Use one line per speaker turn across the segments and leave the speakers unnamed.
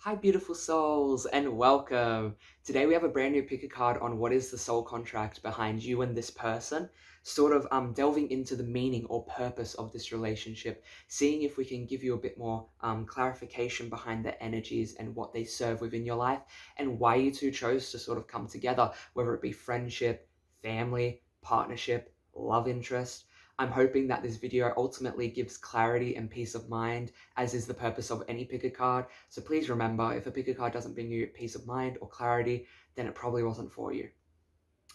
Hi, beautiful souls, and welcome. Today we have a brand new pick a card on what is the soul contract behind you and this person, sort of delving into the meaning or purpose of this relationship, seeing if we can give you a bit more clarification behind the energies and what they serve within your life, and why you two chose to sort of come together, whether it be friendship, family, partnership, love interest. I'm hoping that this video ultimately gives clarity and peace of mind, as is the purpose of any pick a card. So please remember, if a pick a card doesn't bring you peace of mind or clarity, then it probably wasn't for you.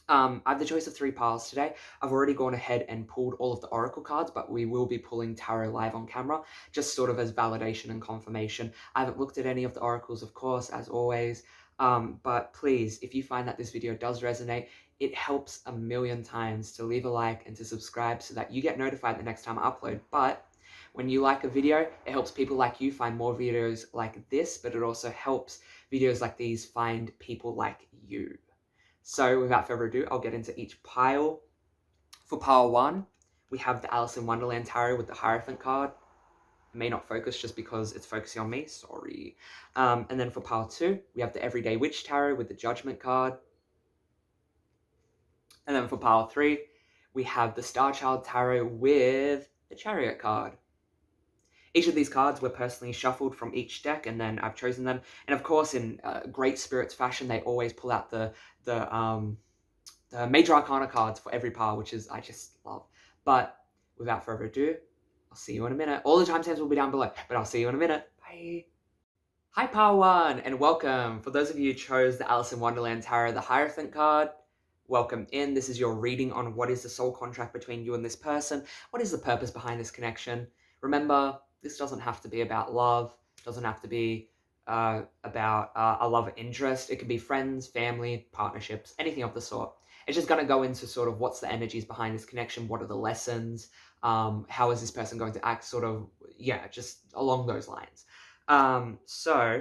I have the choice of 3 piles today. I've already gone ahead and pulled all of the oracle cards, but we will be pulling tarot live on camera, just sort of as validation and confirmation. I haven't looked at any of the oracles, of course, as always. But please, if you find that this video does resonate, it helps a million times to leave a like and to subscribe so that you get notified the next time I upload. But when you like a video, it helps people like you find more videos like this, but it also helps videos like these find people like you. So without further ado, I'll get into each pile. For pile 1, we have the Alice in Wonderland Tarot with the Hierophant card. It may not focus just because it's focusing on me, sorry. And then for pile 2, we have the Everyday Witch Tarot with the Judgment card. And then for pile 3, we have the Star Child Tarot with the Chariot card. Each of these cards were personally shuffled from each deck, and then I've chosen them. And of course, in great spirits fashion, they always pull out the Major Arcana cards for every pile, which is I just love. But without further ado, I'll see you in a minute. All the timestamps will be down below, but I'll see you in a minute. Bye. Hi, pile 1, and welcome. For those of you who chose the Alice in Wonderland Tarot, the Hierophant card, welcome in. This is your reading on what is the soul contract between you and this person. What is the purpose behind this connection? Remember, this doesn't have to be about love. It doesn't have to be about a love interest. It could be friends, family, partnerships, anything of the sort. It's just going to go into sort of what's the energies behind this connection, what are the lessons, how is this person going to act, sort of, yeah, just along those lines. So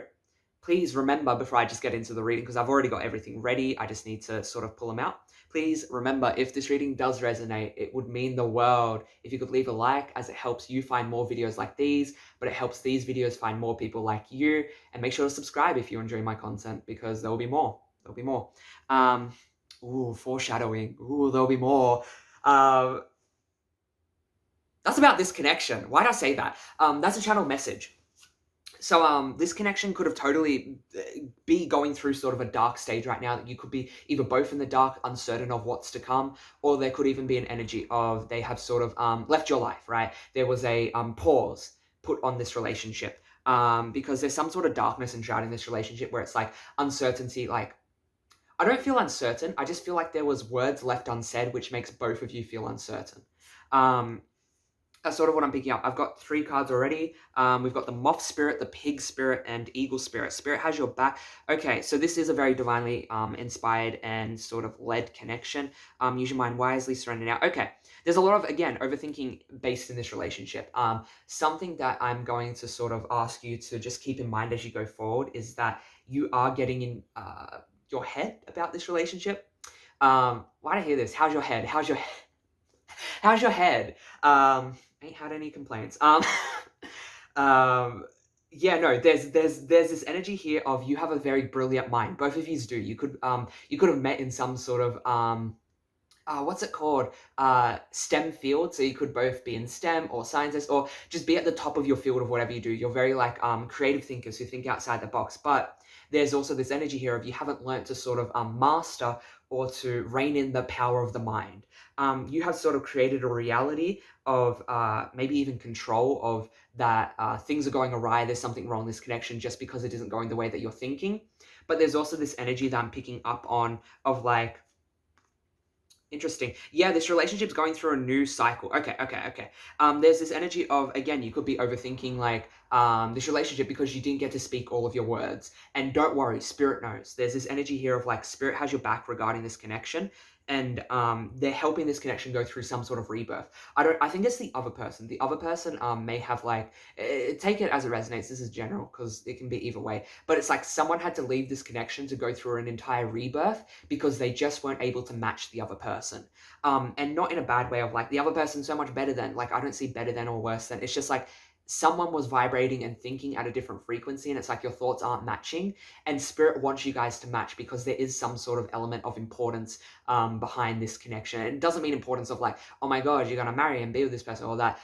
please remember, before I just get into the reading, because I've already got everything ready, I just need to sort of pull them out. Please remember, if this reading does resonate, it would mean the world if you could leave a like, as it helps you find more videos like these, but it helps these videos find more people like you. And make sure to subscribe if you enjoy my content, because there will be more. There'll be more. Ooh, foreshadowing. Ooh, there'll be more. That's about this connection. Why did I say that? That's a channel message. So this connection could have totally be going through sort of a dark stage right now, that you could be either both in the dark, uncertain of what's to come, or there could even be an energy of they have sort of left your life, right? There was a pause put on this relationship because there's some sort of darkness enshrouding this relationship where it's like uncertainty. Like, I don't feel uncertain. I just feel like there was words left unsaid, which makes both of you feel uncertain. That's sort of what I'm picking up. I've got 3 cards already. We've got the Moth Spirit, the Pig Spirit, and Eagle Spirit. Spirit has your back. Okay, so this is a very divinely inspired and sort of led connection. Use your mind wisely, surrender now. Okay, there's a lot of, again, overthinking based in this relationship. Something that I'm going to sort of ask you to just keep in mind as you go forward is that you are getting in your head about this relationship. Why do I hear this? How's your head? How's your head? How's your head? Ain't had any complaints. Yeah, no, there's this energy here of you have a very brilliant mind. Both of you do. You could have met in some sort of what's it called? STEM field. So you could both be in STEM or scientists, or just be at the top of your field of whatever you do. You're very like creative thinkers who think outside the box. But there's also this energy here of you haven't learned to sort of master or to rein in the power of the mind. You have sort of created a reality of maybe even control of that things are going awry, there's something wrong in this connection just because it isn't going the way that you're thinking. But there's also this energy that I'm picking up on of like, interesting. Yeah, this relationship's going through a new cycle. Okay. There's this energy of, again, you could be overthinking like this relationship because you didn't get to speak all of your words. And don't worry, Spirit knows. There's this energy here of like Spirit has your back regarding this connection. And they're helping this connection go through some sort of rebirth. I think it's the other person. The other person may have like, take it as it resonates. This is general because it can be either way. But it's like someone had to leave this connection to go through an entire rebirth because they just weren't able to match the other person. And not in a bad way of like the other person's so much better than, like I don't see better than or worse than. It's just like someone was vibrating and thinking at a different frequency, and it's like your thoughts aren't matching, and spirit wants you guys to match because there is some sort of element of importance behind this connection. It doesn't mean importance of like, oh my god, you're gonna marry and be with this person, or that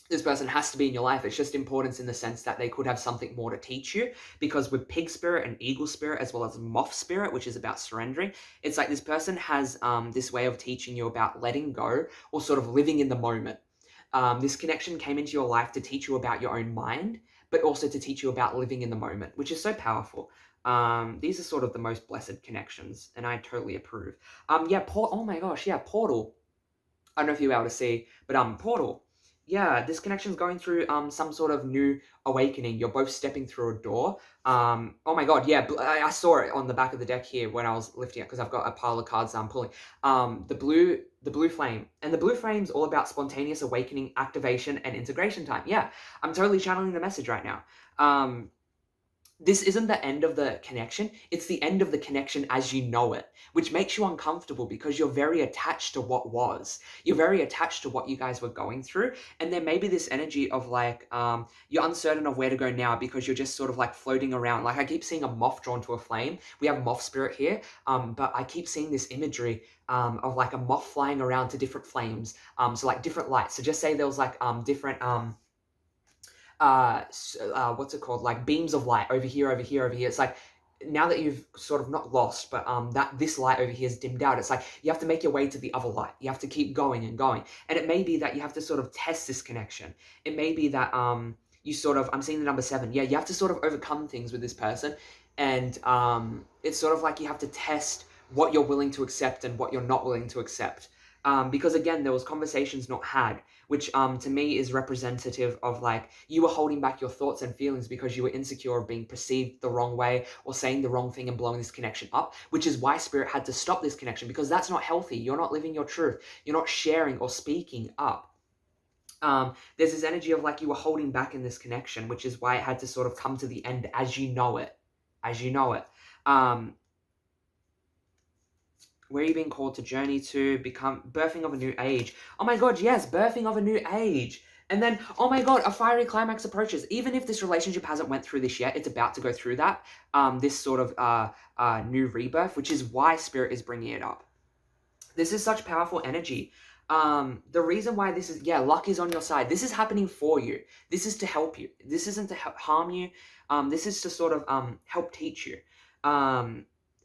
this person has to be in your life. It's just importance in the sense that they could have something more to teach you, because with pig spirit and eagle spirit, as well as moth spirit, which is about surrendering, it's like this person has this way of teaching you about letting go or sort of living in the moment. This connection came into your life to teach you about your own mind, but also to teach you about living in the moment, which is so powerful. These are sort of the most blessed connections, and I totally approve. Yeah, oh my gosh, yeah, portal. I don't know if you're able to see, but portal. Yeah, this connection's going through some sort of new awakening. You're both stepping through a door. Oh my god, yeah, I saw it on the back of the deck here when I was lifting it, because I've got a pile of cards I'm pulling. The blue flame. And the blue flame's all about spontaneous awakening, activation, and integration time. Yeah, I'm totally channeling the message right now. This isn't the end of the connection, it's the end of the connection as you know it, which makes you uncomfortable because you're very attached to what was. You're very attached to what you guys were going through, and there may be this energy of like, you're uncertain of where to go now because you're just sort of like floating around. Like I keep seeing a moth drawn to a flame. We have moth spirit here, but I keep seeing this imagery of like a moth flying around to different flames, so like different lights. So just say there was like different what's it called, like beams of light over here, over here, over here. It's like now that you've sort of not lost, but that this light over here is dimmed out, it's like you have to make your way to the other light. You have to keep going and going, and it may be that you have to sort of test this connection. It may be that you sort of, I'm seeing the number 7, yeah, you have to sort of overcome things with this person, and it's sort of like you have to test what you're willing to accept and what you're not willing to accept. Because again, there was conversations not had, which to me is representative of like you were holding back your thoughts and feelings because you were insecure of being perceived the wrong way or saying the wrong thing and blowing this connection up, which is why spirit had to stop this connection, because that's not healthy. You're not living your truth. You're not sharing or speaking up. There's this energy of like you were holding back in this connection, which is why it had to sort of come to the end as you know it. As you know it. Where are you being called to journey to become birthing of a new age? Oh my god, yes, birthing of a new age. And then, oh my god, a fiery climax approaches. Even if this relationship hasn't went through this yet, it's about to go through that. This sort of new rebirth, which is why spirit is bringing it up. This is such powerful energy. The reason why this is, yeah, luck is on your side. This is happening for you. This is to help you. This isn't to harm you. This is to sort of help teach you.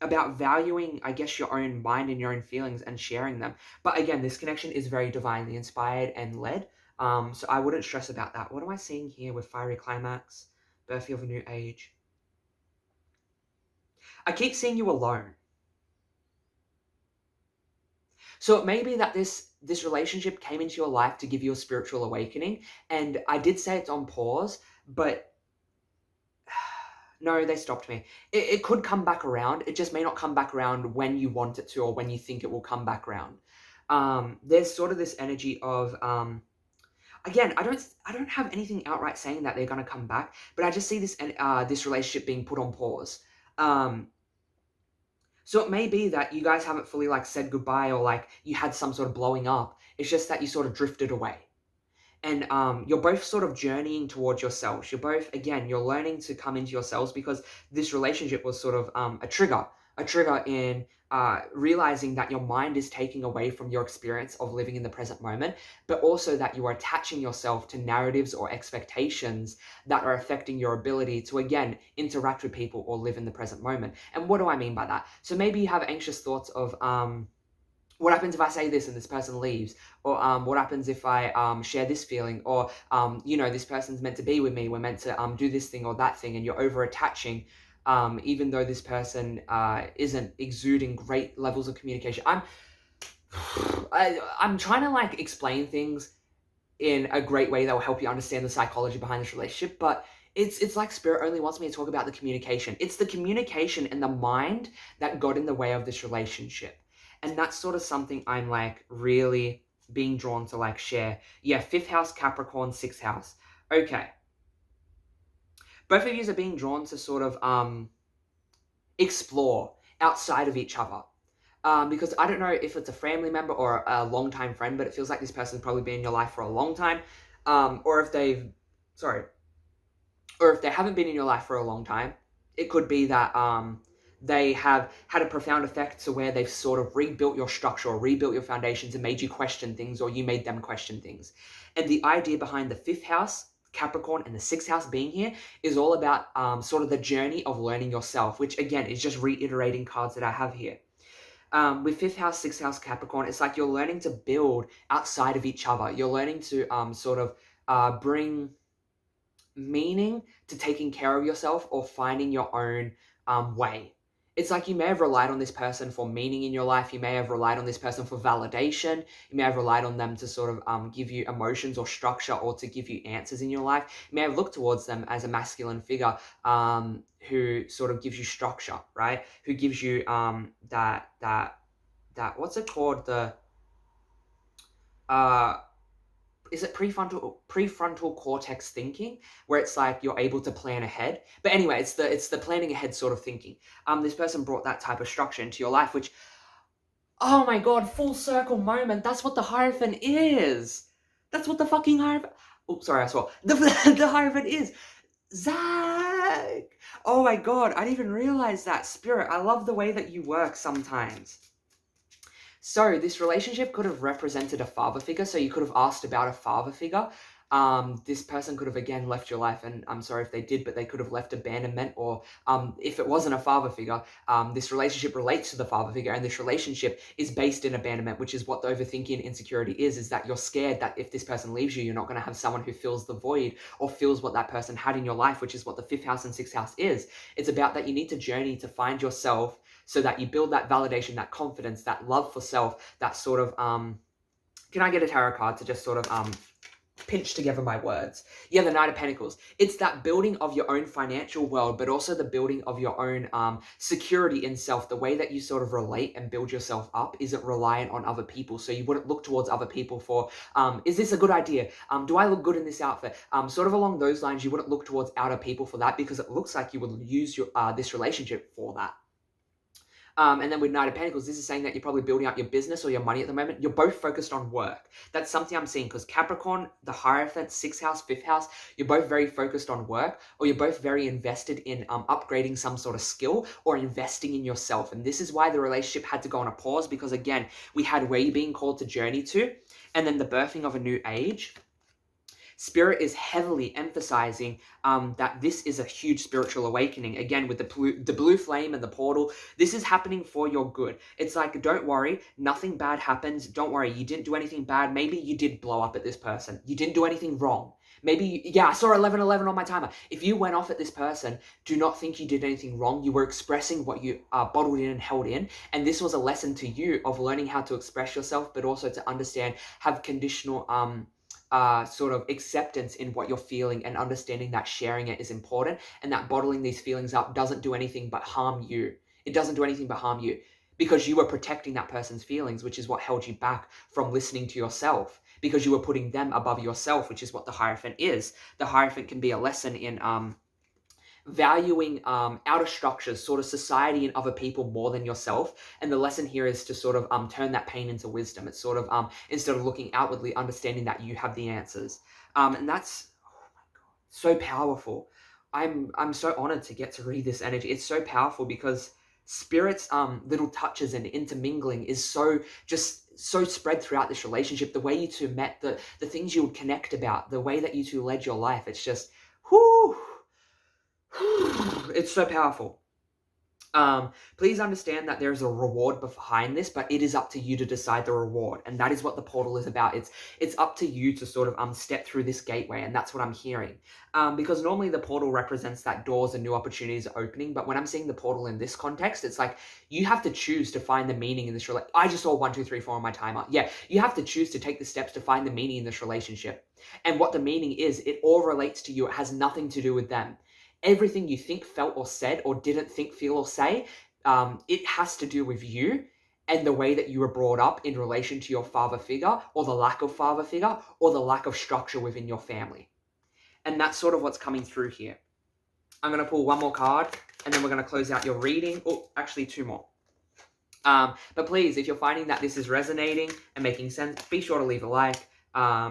About valuing, I guess, your own mind and your own feelings and sharing them. But again, this connection is very divinely inspired and led. So I wouldn't stress about that. What am I seeing here with fiery climax, birthing of a new age? I keep seeing you alone. So it may be that this relationship came into your life to give you a spiritual awakening. And I did say it's on pause, but no, they stopped me. It could come back around. It just may not come back around when you want it to or when you think it will come back around. There's sort of this energy of, again, I don't have anything outright saying that they're going to come back, but I just see this this relationship being put on pause. So it may be that you guys haven't fully like said goodbye, or like you had some sort of blowing up. It's just that you sort of drifted away. And you're both sort of journeying towards yourselves. You're both, again, you're learning to come into yourselves, because this relationship was sort of a trigger in realizing that your mind is taking away from your experience of living in the present moment, but also that you are attaching yourself to narratives or expectations that are affecting your ability to, again, interact with people or live in the present moment. And what do I mean by that? So maybe you have anxious thoughts of, what happens if I say this and this person leaves? Or what happens if I share this feeling? Or, you know, this person's meant to be with me. We're meant to do this thing or that thing. And you're over-attaching, even though this person isn't exuding great levels of communication. I'm trying to, like, explain things in a great way that will help you understand the psychology behind this relationship. But it's like spirit only wants me to talk about the communication. It's the communication and the mind that got in the way of this relationship. And that's sort of something I'm like really being drawn to like share. Yeah, 5th house, Capricorn, 6th house. Okay. Both of you are being drawn to sort of explore outside of each other. Because I don't know if it's a family member or a longtime friend, but it feels like this person's probably been in your life for a long time. Or if or if they haven't been in your life for a long time, it could be that they have had a profound effect to where they've sort of rebuilt your structure or rebuilt your foundations and made you question things, or you made them question things. And the idea behind the fifth house, Capricorn, and the sixth house being here is all about sort of the journey of learning yourself, which again is just reiterating cards that I have here. With fifth house, sixth house, Capricorn, it's like you're learning to build outside of each other. You're learning to sort of bring meaning to taking care of yourself or finding your own way. It's like you may have relied on this person for meaning in your life. You may have relied on this person for validation. You may have relied on them to sort of give you emotions or structure, or to give you answers in your life. You may have looked towards them as a masculine figure who sort of gives you structure, right? Who gives you that what's it called? The is it prefrontal cortex thinking, where it's like you're able to plan ahead. But anyway, it's the planning ahead sort of thinking. This person brought that type of structure into your life, which, oh my god, full circle moment. That's what the Hierophant is. That's what the fucking Hierophant. Oh, sorry, I swore. The Hierophant is. Zach. Oh my god, I didn't even realize that. Spirit, I love the way that you work sometimes. So this relationship could have represented a father figure. So you could have asked about a father figure. This person could have, again, left your life, and I'm sorry if they did, but they could have left abandonment, or if it wasn't a father figure, this relationship relates to the father figure, and this relationship is based in abandonment, which is what the overthinking and insecurity is that you're scared that if this person leaves you, you're not going to have someone who fills the void or fills what that person had in your life, which is what the fifth house and sixth house is. It's about that you need to journey to find yourself, so that you build that validation, that confidence, that love for self, that sort of, can I get a tarot card to just sort of pinch together my words? Yeah, the Knight of Pentacles. It's that building of your own financial world, but also the building of your own security in self. The way that you sort of relate and build yourself up isn't reliant on other people. So you wouldn't look towards other people for, is this a good idea? Do I look good in this outfit? Sort of along those lines, you wouldn't look towards outer people for that, because it looks like you would use your this relationship for that. And then with Knight of Pentacles, this is saying that you're probably building up your business or your money at the moment. You're both focused on work. That's something I'm seeing, because Capricorn, the Hierophant, sixth house, fifth house, you're both very focused on work, or you're both very invested in upgrading some sort of skill or investing in yourself. And this is why the relationship had to go on a pause, because again, we had where you're being called to journey to, and then the birthing of a new age. Spirit is heavily emphasizing that this is a huge spiritual awakening. Again, with the blue flame and the portal, this is happening for your good. It's like, don't worry, nothing bad happens. Don't worry, you didn't do anything bad. Maybe you did blow up at this person. You didn't do anything wrong. Maybe, yeah, I saw 1111 on my timer. If you went off at this person, do not think you did anything wrong. You were expressing what you bottled in and held in. And this was a lesson to you of learning how to express yourself, but also to understand, have conditional sort of acceptance in what you're feeling, and understanding that sharing it is important, and that bottling these feelings up doesn't do anything but harm you. It doesn't do anything but harm you, because you were protecting that person's feelings, which is what held you back from listening to yourself, because you were putting them above yourself, which is what the Hierophant is. The Hierophant can be a lesson in valuing outer structures, sort of society and other people more than yourself. And the lesson here is to sort of turn that pain into wisdom. It's sort of instead of looking outwardly, understanding that you have the answers. And that's, oh my God, so powerful. I'm so honored to get to read this energy. It's so powerful, because Spirit's little touches and intermingling is so spread throughout this relationship. The way you two met, the things you would connect about, the way that you two led your life, it's just, whoo. It's so powerful. Please understand that there's a reward behind this, but it is up to you to decide the reward. And that is what the portal is about. It's up to you to sort of step through this gateway. And that's what I'm hearing. Because normally the portal represents that doors and new opportunities are opening. But when I'm seeing the portal in this context, it's like you have to choose to find the meaning in this relationship. I just saw 1, 2, 3, 4 on my timer. Yeah, you have to choose to take the steps to find the meaning in this relationship. And what the meaning is, it all relates to you. It has nothing to do with them. Everything you think, felt, or said, or didn't think, feel, or say, it has to do with you and the way that you were brought up in relation to your father figure, or the lack of father figure, or the lack of structure within your family. And that's sort of what's coming through here. I'm going to pull one more card, and then we're going to close out your reading. Oh, actually 2 more. But please, if you're finding that this is resonating and making sense, be sure to leave a like.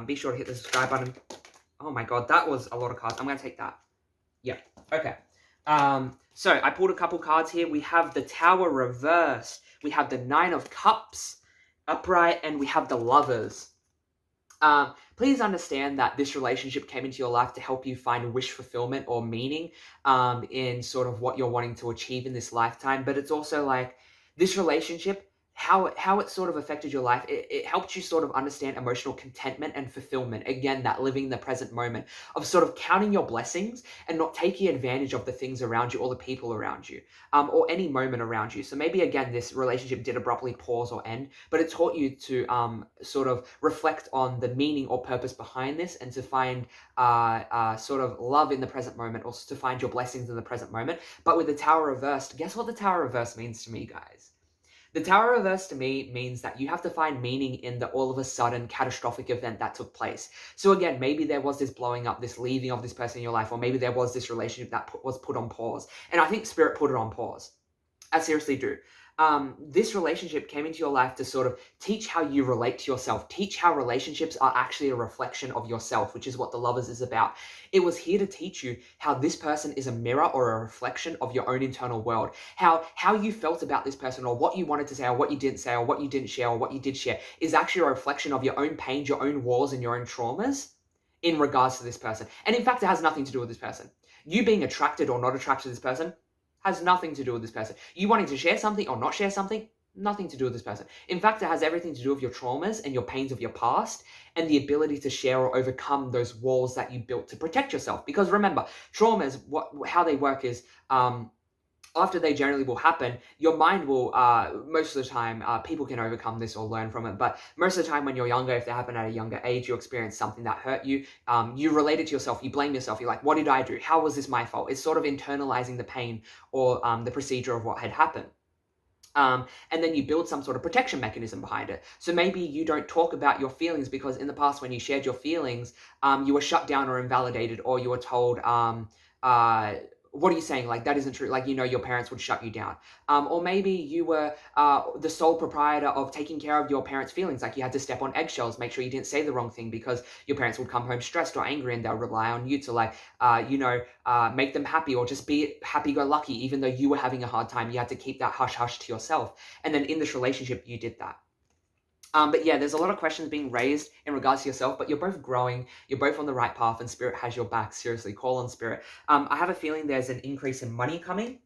Be sure to hit the subscribe button. Oh my god, that was a lot of cards. I'm going to take that. Yeah, okay. So I pulled a couple cards here. We have the Tower reversed. We have the Nine of Cups upright, and we have the Lovers. Please understand that this relationship came into your life to help you find wish fulfillment or meaning in sort of what you're wanting to achieve in this lifetime. But it's also like this relationship, how it sort of affected your life. It helped you sort of understand emotional contentment and fulfillment. Again, that living the present moment of sort of counting your blessings and not taking advantage of the things around you or the people around you or any moment around you. So maybe, again, this relationship did abruptly pause or end, but it taught you to sort of reflect on the meaning or purpose behind this and to find sort of love in the present moment or to find your blessings in the present moment. But with the Tower reversed, guess what the Tower reversed means to me, guys? The Tower reverse to me means that you have to find meaning in the all of a sudden catastrophic event that took place. So again, maybe there was this blowing up, this leaving of this person in your life, or maybe there was this relationship that was put on pause. And I think Spirit put it on pause. I seriously do. This relationship came into your life to sort of teach how you relate to yourself, teach how relationships are actually a reflection of yourself, which is what the Lovers is about. It was here to teach you how this person is a mirror or a reflection of your own internal world, how you felt about this person or what you wanted to say or what you didn't say or what you didn't share or what you did share is actually a reflection of your own pains, your own wars, and your own traumas in regards to this person. And in fact, it has nothing to do with this person. You being attracted or not attracted to this person has nothing to do with this person. You wanting to share something or not share something, nothing to do with this person. In fact, it has everything to do with your traumas and your pains of your past and the ability to share or overcome those walls that you built to protect yourself. Because remember, traumas, how they work is after they generally will happen, your mind will, most of the time, people can overcome this or learn from it, but most of the time when you're younger, if they happen at a younger age, you experience something that hurt you, you relate it to yourself, you blame yourself, you're like, what did I do? How was this my fault? It's sort of internalizing the pain or the procedure of what had happened. And then you build some sort of protection mechanism behind it. So maybe you don't talk about your feelings because in the past when you shared your feelings, you were shut down or invalidated, or you were told, what are you saying? Like, that isn't true. Like, your parents would shut you down. Or maybe you were the sole proprietor of taking care of your parents' feelings. Like, you had to step on eggshells, make sure you didn't say the wrong thing because your parents would come home stressed or angry and they'll rely on you to, like, make them happy or just be happy-go-lucky. Even though you were having a hard time, you had to keep that hush-hush to yourself. And then in this relationship, you did that. But yeah, there's a lot of questions being raised in regards to yourself, but you're both growing, you're both on the right path, and Spirit has your back. Seriously, call on Spirit. I have a feeling there's an increase in money coming.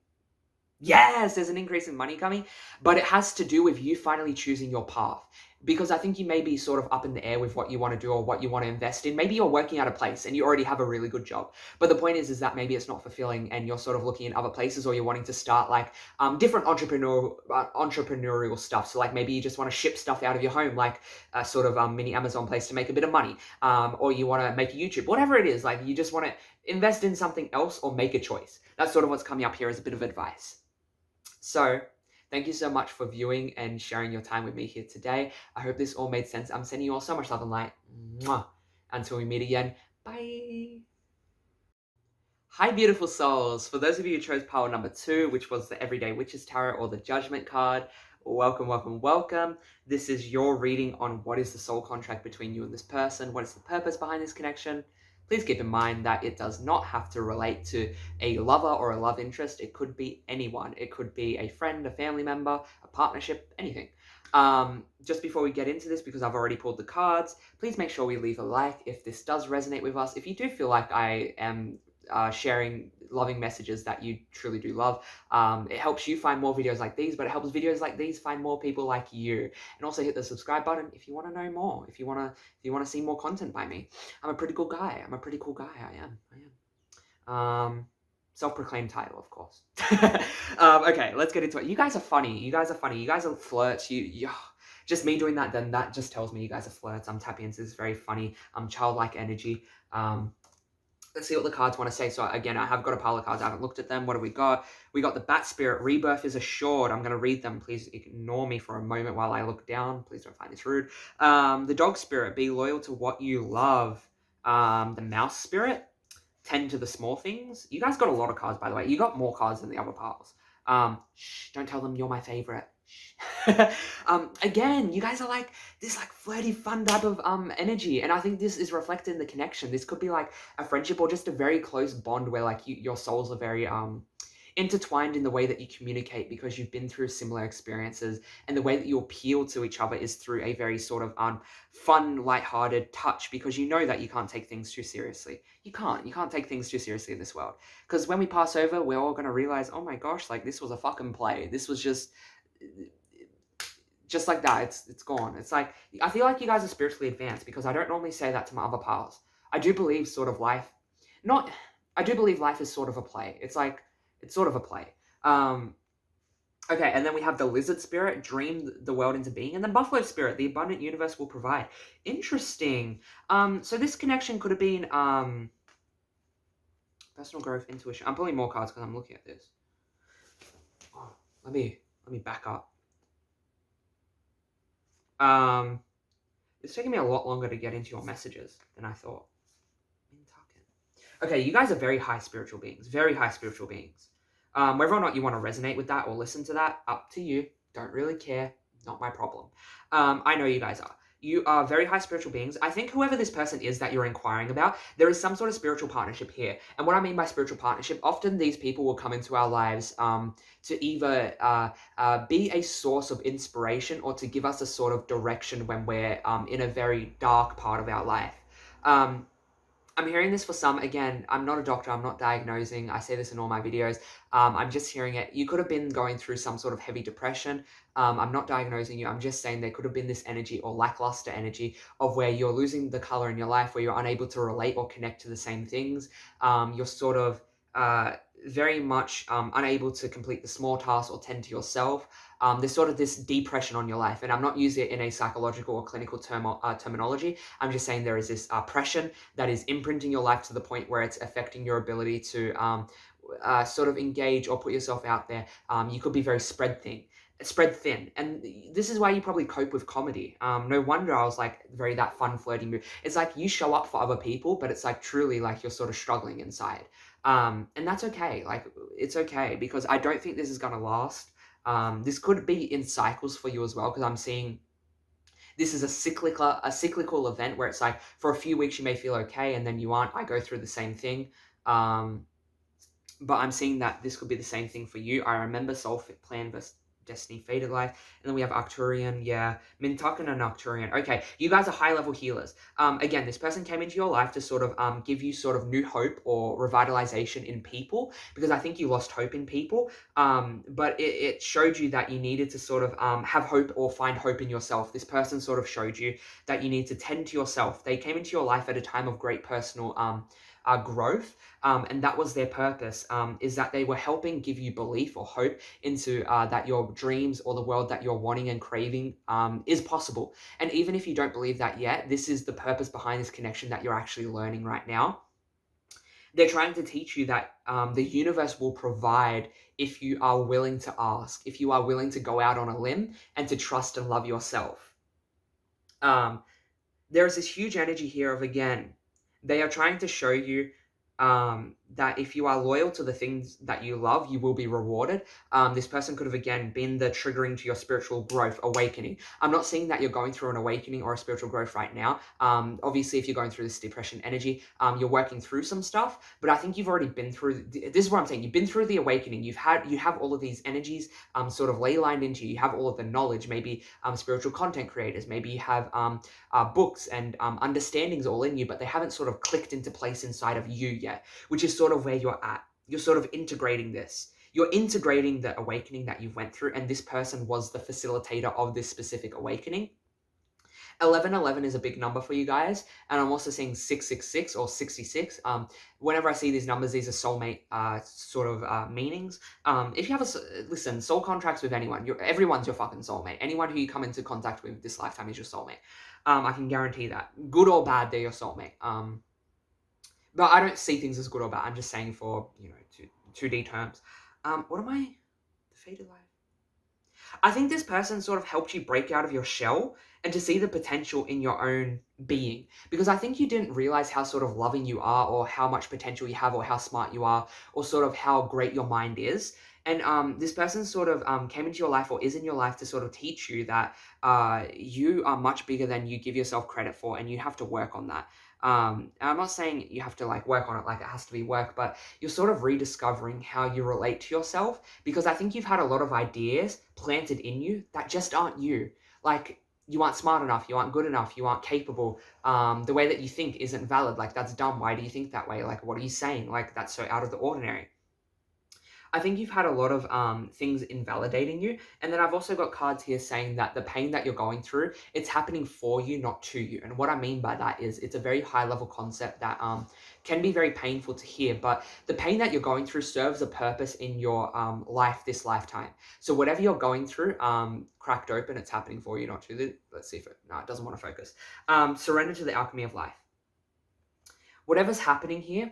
Yes, there's an increase in money coming, but it has to do with you finally choosing your path. Because I think you may be sort of up in the air with what you want to do or what you want to invest in. Maybe you're working at a place and you already have a really good job. But the point is that maybe it's not fulfilling and you're sort of looking in other places, or you're wanting to start like different entrepreneurial stuff. So like maybe you just want to ship stuff out of your home, like a sort of mini Amazon place to make a bit of money. Or you want to make a YouTube, whatever it is, like you just want to invest in something else or make a choice. That's sort of what's coming up here as a bit of advice. So thank you so much for viewing and sharing your time with me here today. I hope this all made sense. I'm sending you all so much love and light. Mwah. Until we meet again, bye. Hi, beautiful souls. For those of you who chose pile number 2, which was the Everyday Witches Tarot or the Judgment card, welcome, welcome, welcome. This is your reading on what is the soul contract between you and this person. What is the purpose behind this connection? Please keep in mind that it does not have to relate to a lover or a love interest. It could be anyone. It could be a friend, a family member, a partnership, anything. Just before we get into this, because I've already pulled the cards, please make sure we leave a like if this does resonate with us. If you do feel like I am sharing loving messages that you truly do love, it helps you find more videos like these, but it helps videos like these find more people like you. And also hit the subscribe button if you want to know more, if you want to see more content by me. I'm a pretty cool guy. I am. Self-proclaimed title, of course. Okay, let's get into it. You guys are funny. You guys are flirts. You just me doing that, then that just tells me you guys are flirts. I'm tapping into this very funny, childlike energy. Let's see what the cards want to say. So again, I have got a pile of cards. I haven't looked at them. What do we got? We got the Bat Spirit. Rebirth is assured. I'm going to read them. Please ignore me for a moment while I look down. Please don't find this rude. The Dog Spirit. Be loyal to what you love. The Mouse Spirit. Tend to the small things. You guys got a lot of cards, by the way. You got more cards than the other piles. Shh, don't tell them you're my favorite. Again, you guys are like this like flirty, fun type of energy, and I think this is reflected in the connection. This could be like a friendship or just a very close bond where like your souls are very intertwined in the way that you communicate because you've been through similar experiences, and the way that you appeal to each other is through a very sort of fun, lighthearted touch, because you know that you can't take things too seriously. You can't take things too seriously in this world, because when we pass over, we're all gonna realize, oh my gosh, like this was a fucking play. This was just like that. It's gone. It's like, I feel like you guys are spiritually advanced, because I don't normally say that to my other pals. I do believe sort of life, not, I do believe life is sort of a play. It's like, it's sort of a play. Okay, and then we have the lizard spirit, dream the world into being, and then buffalo spirit, the abundant universe will provide. Interesting. So this connection could have been personal growth, intuition. I'm pulling more cards because I'm looking at this. Oh, let me back up. It's taking me a lot longer to get into your messages than I thought. Okay, you guys are very high spiritual beings. Very high spiritual beings. Whether or not you want to resonate with that or listen to that, up to you. Don't really care. Not my problem. I know you guys are. You are very high spiritual beings. I think whoever this person is that you're inquiring about, there is some sort of spiritual partnership here. And what I mean by spiritual partnership, often these people will come into our lives to either be a source of inspiration or to give us a sort of direction when we're in a very dark part of our life. I'm hearing this for some. Again, I'm not a doctor, I'm not diagnosing, I say this in all my videos, I'm just hearing it. You could have been going through some sort of heavy depression. I'm not diagnosing you, I'm just saying there could have been this energy or lackluster energy of where you're losing the color in your life, where you're unable to relate or connect to the same things. You're sort of very much unable to complete the small tasks or tend to yourself. There's sort of this depression on your life, and I'm not using it in a psychological or clinical terminology. I'm just saying there is this oppression that is imprinting your life to the point where it's affecting your ability to sort of engage or put yourself out there. You could be very spread thin, and this is why you probably cope with comedy. No wonder I was like very that fun flirty mood. It's like you show up for other people, but it's like truly like you're sort of struggling inside. And that's okay. Like, it's okay, because I don't think this is gonna last. This could be in cycles for you as well, because I'm seeing this is a cyclical event where it's like for a few weeks you may feel okay and then you aren't. I go through the same thing. But I'm seeing that this could be the same thing for you. I remember soul plan versus destiny fated life, and then we have Arcturian. Yeah, Mintuck and Arcturian. Okay, you guys are high level healers. Again, this person came into your life to sort of give you sort of new hope or revitalization in people, because I think you lost hope in people. But it showed you that you needed to sort of have hope or find hope in yourself. This person sort of showed you that you need to tend to yourself. They came into your life at a time of great personal growth, and that was their purpose, is that they were helping give you belief or hope into that your dreams or the world that you're wanting and craving is possible. And even if you don't believe that yet, this is the purpose behind this connection that you're actually learning right now. They're trying to teach you that the universe will provide if you are willing to ask, if you are willing to go out on a limb and to trust and love yourself. There is this huge energy here of, again, they are trying to show you that if you are loyal to the things that you love, you will be rewarded. This person could have, again, been the triggering to your spiritual growth, awakening. I'm not saying that you're going through an awakening or a spiritual growth right now. Obviously, if you're going through this depression energy, you're working through some stuff, but I think you've already been through, this is what I'm saying, you've been through the awakening. You have all of these energies sort of ley lined into you. You have all of the knowledge, maybe spiritual content creators, maybe you have books and understandings all in you, but they haven't sort of clicked into place inside of you yet, which is sort of where you're at. You're sort of integrating this. You're integrating the awakening that you went through, and this person was the facilitator of this specific awakening. 1111 is a big number for you guys, and I'm also seeing 666 or 66. Whenever I see these numbers, these are soulmate sort of meanings. If you have listen, soul contracts with anyone, everyone's your fucking soulmate. Anyone who you come into contact with this lifetime is your soulmate. I can guarantee that. Good or bad, they're your soulmate. But I don't see things as good or bad. I'm just saying for, 2D terms. What am I? The fated life? I think this person sort of helped you break out of your shell and to see the potential in your own being. Because I think you didn't realize how sort of loving you are, or how much potential you have, or how smart you are, or sort of how great your mind is. And this person sort of came into your life, or is in your life, to sort of teach you that you are much bigger than you give yourself credit for, and you have to work on that. And I'm not saying you have to like work on it like it has to be work, but you're sort of rediscovering how you relate to yourself, because I think you've had a lot of ideas planted in you that just aren't you. Like, you aren't smart enough, you aren't good enough, you aren't capable. The way that you think isn't valid. Like, that's dumb. Why do you think that way? Like, what are you saying? Like, that's so out of the ordinary. I think you've had a lot of things invalidating you. And then I've also got cards here saying that the pain that you're going through, it's happening for you, not to you. And what I mean by that is it's a very high level concept that can be very painful to hear. But the pain that you're going through serves a purpose in your life this lifetime. So whatever you're going through, cracked open, it's happening for you, not to you. Let's see if it, no, it doesn't want to focus. Surrender to the alchemy of life. Whatever's happening here,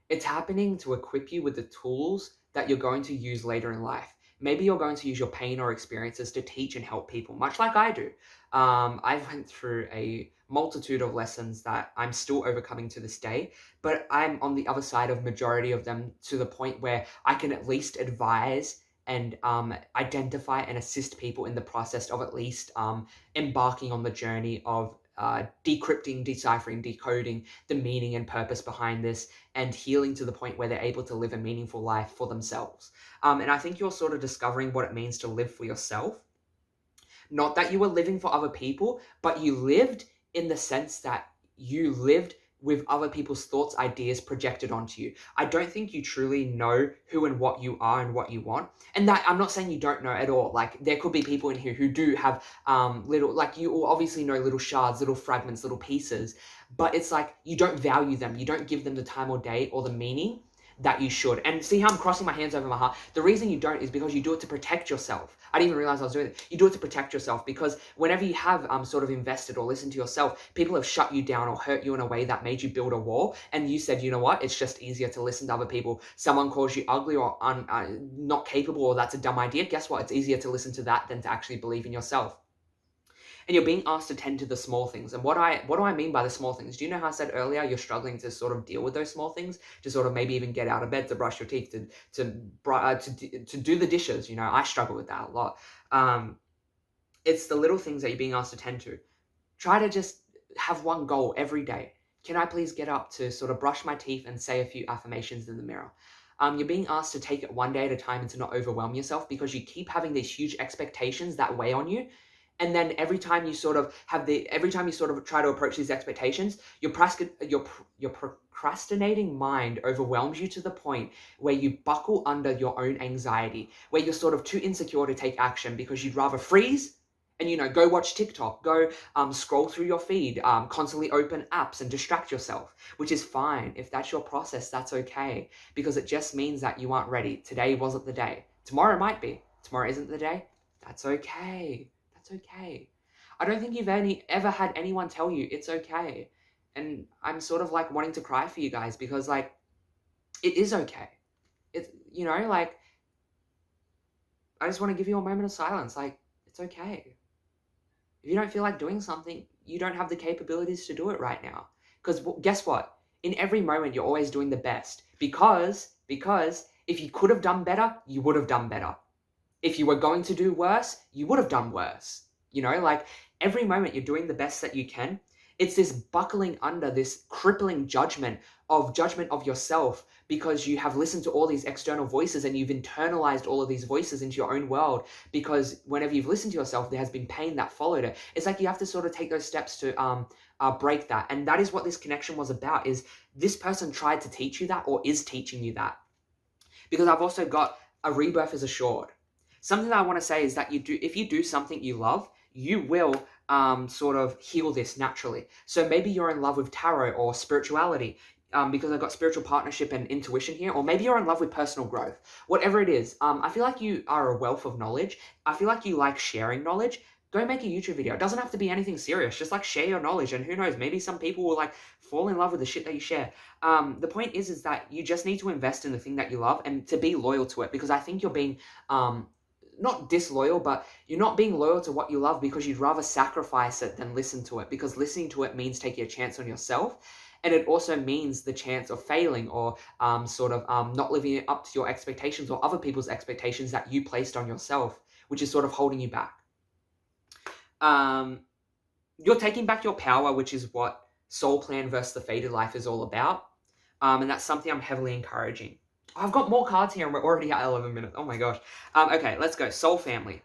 it's happening to equip you with the tools that you're going to use later in life. Maybe you're going to use your pain or experiences to teach and help people, much like I do. I went through a multitude of lessons that I'm still overcoming to this day, but I'm on the other side of majority of them, to the point where I can at least advise and identify and assist people in the process of at least embarking on the journey of decrypting, deciphering, decoding the meaning and purpose behind this, and healing to the point where they're able to live a meaningful life for themselves. And I think you're sort of discovering what it means to live for yourself. Not that you were living for other people, but you lived in the sense that you lived with other people's thoughts, ideas projected onto you. I don't think you truly know who and what you are and what you want. And that, I'm not saying you don't know at all. Like, there could be people in here who do have little, like, you will obviously know little shards, little fragments, little pieces, but it's like you don't value them. You don't give them the time or day or the meaning that you should. And see how I'm crossing my hands over my heart? The reason you don't is because you do it to protect yourself. I didn't even realize I was doing it. You do it to protect yourself, because whenever you have sort of invested or listened to yourself, people have shut you down or hurt you in a way that made you build a wall. And you said, you know what? It's just easier to listen to other people. Someone calls you ugly or not capable, or that's a dumb idea. Guess what? It's easier to listen to that than to actually believe in yourself. And you're being asked to tend to the small things. And what do I mean by the small things? Do you know how I said earlier you're struggling to sort of deal with those small things, to sort of maybe even get out of bed, to brush your teeth, to do the dishes? You know, I struggle with that a lot. It's the little things that you're being asked to tend to. Try to just have one goal every day. Can I please get up to sort of brush my teeth and say a few affirmations in the mirror? You're being asked to take it one day at a time and to not overwhelm yourself, because you keep having these huge expectations that weigh on you. And then every time you sort of try to approach these expectations, your procrastinating mind overwhelms you to the point where you buckle under your own anxiety, where you're sort of too insecure to take action, because you'd rather freeze and, you know, go watch TikTok, go scroll through your feed, constantly open apps and distract yourself, which is fine. If that's your process, that's okay, because it just means that you aren't ready. Today wasn't the day. Tomorrow might be. Tomorrow isn't the day. That's okay. That's okay. I don't think you've ever had anyone tell you it's okay. And I'm sort of like wanting to cry for you guys, because like, it is okay. It's, you know, like, I just want to give you a moment of silence. Like, it's okay. If you don't feel like doing something, you don't have the capabilities to do it right now. Because guess what? In every moment, you're always doing the best. Because if you could have done better, you would have done better. If you were going to do worse, you would have done worse. You know, like, every moment you're doing the best that you can. It's this buckling under, this crippling judgment of yourself, because you have listened to all these external voices and you've internalized all of these voices into your own world, because whenever you've listened to yourself, there has been pain that followed it. It's like you have to sort of take those steps to break that. And that is what this connection was about, is this person tried to teach you that, or is teaching you that. Because I've also got a rebirth is assured. Something that I want to say is that if you do something you love, you will sort of heal this naturally. So maybe you're in love with tarot or spirituality, because I've got spiritual partnership and intuition here, or maybe you're in love with personal growth. Whatever it is, I feel like you are a wealth of knowledge. I feel like you like sharing knowledge. Go make a YouTube video. It doesn't have to be anything serious. Just like share your knowledge, and who knows, maybe some people will like fall in love with the shit that you share. The point is that you just need to invest in the thing that you love and to be loyal to it, because I think you're being not disloyal, but you're not being loyal to what you love because you'd rather sacrifice it than listen to it, because listening to it means taking a chance on yourself. And it also means the chance of failing, or not living up to your expectations or other people's expectations that you placed on yourself, which is sort of holding you back. You're taking back your power, which is what Soul Plan versus the Fated Life is all about. And that's something I'm heavily encouraging. I've got more cards here and we're already at 11 minutes. Oh my gosh. Okay, let's go. Soul family.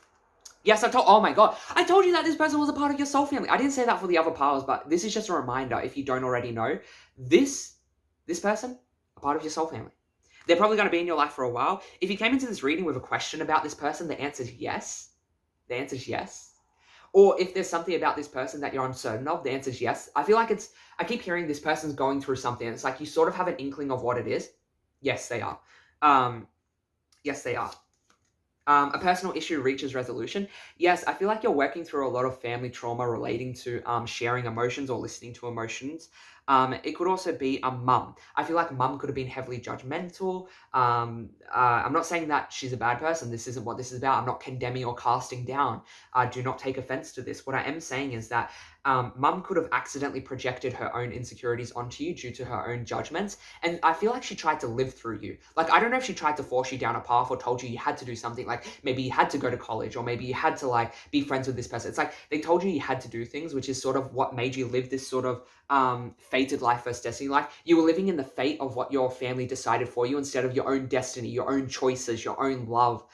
Yes, oh my god. I told you that this person was a part of your soul family. I didn't say that for the other piles, but this is just a reminder, if you don't already know. This person, a part of your soul family. They're probably going to be in your life for a while. If you came into this reading with a question about this person, the answer is yes. The answer is yes. Or if there's something about this person that you're uncertain of, the answer is yes. I feel like I keep hearing this person's going through something. It's like you sort of have an inkling of what it is. Yes, they are. Yes, they are. A personal issue reaches resolution. Yes, I feel like you're working through a lot of family trauma relating to sharing emotions or listening to emotions. It could also be a mum. I feel like mum could have been heavily judgmental. I'm not saying that she's a bad person. This isn't what this is about. I'm not condemning or casting down. Do not take offense to this. What I am saying is that mum could have accidentally projected her own insecurities onto you due to her own judgments. And I feel like she tried to live through you. Like, I don't know if she tried to force you down a path or told you had to do something. Like, maybe you had to go to college, or maybe you had to, like, be friends with this person. It's like they told you had to do things, which is sort of what made you live this sort of fated life versus destiny life. You were living in the fate of what your family decided for you instead of your own destiny, your own choices, your own love.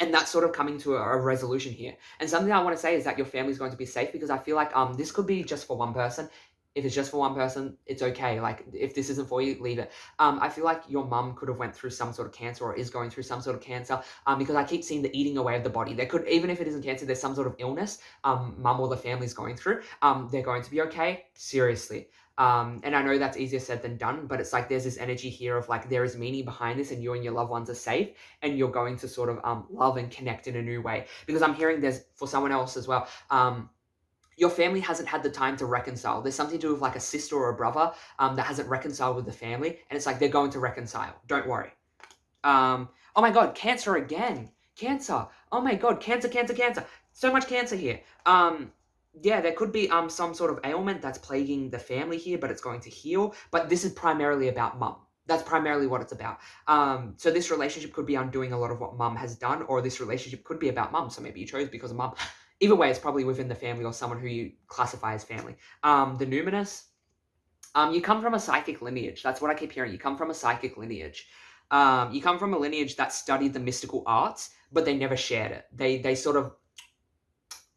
And that's sort of coming to a resolution here. And something I want to say is that your family is going to be safe, because I feel like this could be just for one person. If it's just for one person, it's okay. Like, if this isn't for you, leave it. I feel like your mum could have went through some sort of cancer, or is going through some sort of cancer, because I keep seeing the eating away of the body. There could, even if it isn't cancer, there's some sort of illness mum or the family's going through. They're going to be okay. Seriously. And I know that's easier said than done, but it's like there's this energy here of like there is meaning behind this, and you and your loved ones are safe, and you're going to sort of love and connect in a new way. Because I'm hearing there's, for someone else as well, your family hasn't had the time to reconcile. There's something to do with like a sister or a brother that hasn't reconciled with the family, and it's like they're going to reconcile. Don't worry. Oh my god, cancer again. Cancer. Oh my god, cancer. So much cancer here. Yeah, there could be some sort of ailment that's plaguing the family here, but it's going to heal. But this is primarily about mum. That's primarily what it's about. So this relationship could be undoing a lot of what mum has done, or this relationship could be about mum. So maybe you chose because of mum. Either way, it's probably within the family or someone who you classify as family. The numinous, you come from a psychic lineage. That's what I keep hearing. You come from a psychic lineage. You come from a lineage that studied the mystical arts, but they never shared it. They sort of